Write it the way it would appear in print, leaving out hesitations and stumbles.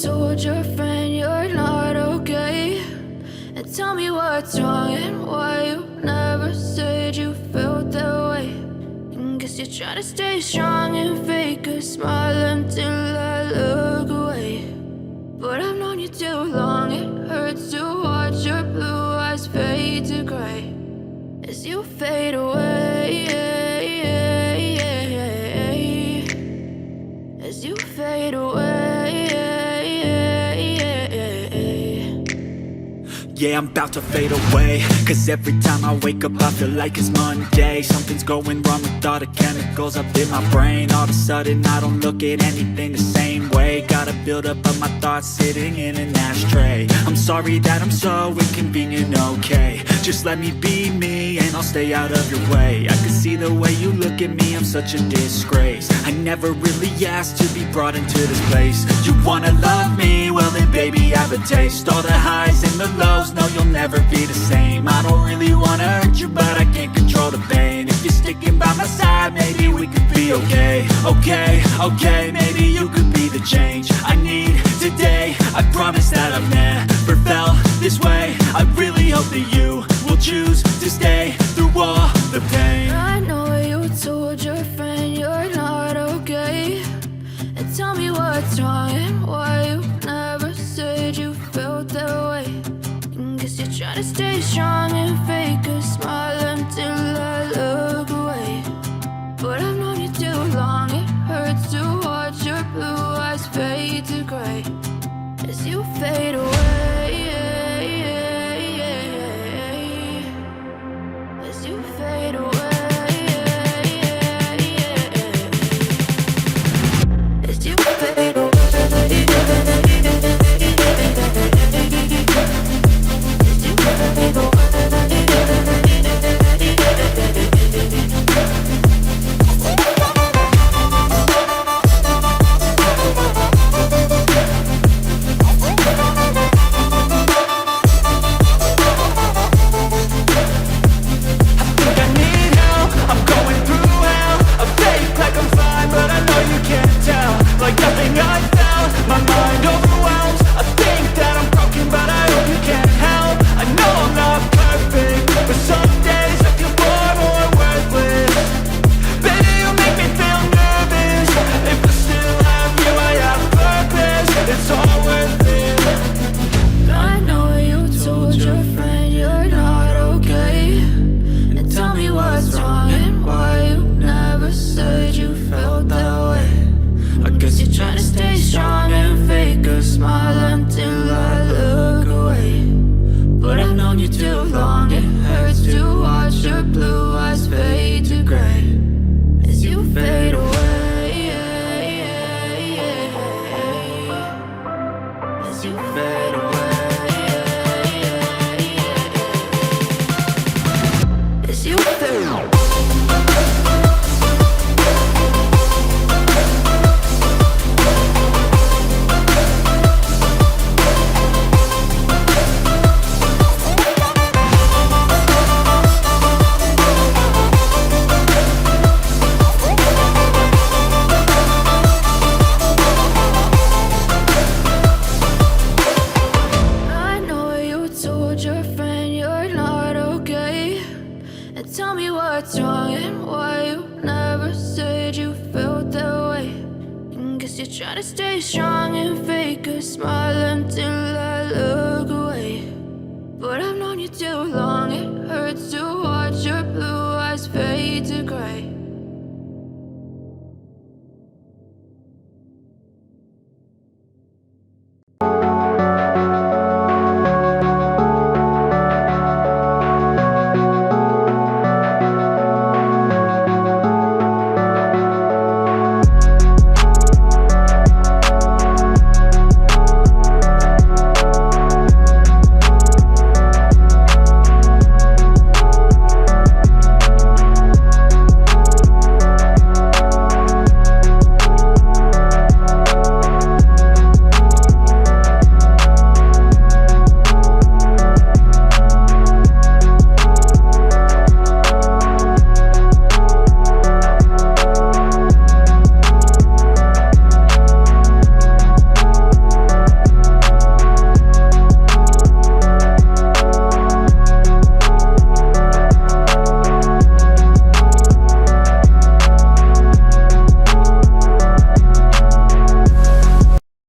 told your friend you're not okay, and tell me what's wrong and why you never said you felt that way. And guess you're trying to stay strong and fake a smile until I look away. But I've known you too long, it hurts to watch your blue eyes fade to gray as you fade away, as you fade away. Yeah, I'm about to fade away, cause every time I wake up I feel like it's Monday. Something's going wrong with all the chemicals up in my brain. All of a sudden I don't look at anything the same way. Gotta build up of my thoughts sitting in an ashtray. I'm sorry that I'm so inconvenient, okay. Just let me be me and I'll stay out of your way. I can see the way you look at me, I'm such a disgrace. I never really asked to be brought into this place. You wanna love me? Well then baby I have a taste. All the highs and the lows, no you'll never be the same. I don't really wanna hurt you but I can't control the pain. If you're sticking by my side maybe we could be okay. Okay, maybe you could be the change I need today. I promise that I've never felt this way. I really hope that you will choose to stay through all the pain. I know you told your friend you're not okay, and tell me what's wrong and why you never said you felt that way. And guess you're trying to stay strong and fake a smile until I look away. But I've known you too long, it hurts to watch your blue eyes fade to gray as you fade away, as you fade away, as you fade away. Tell me what's wrong and why you never said you felt that way. And guess you're trying to stay strong and fake a smile until I look away. But I've known you too long, it hurts to watch your blue eyes fade to gray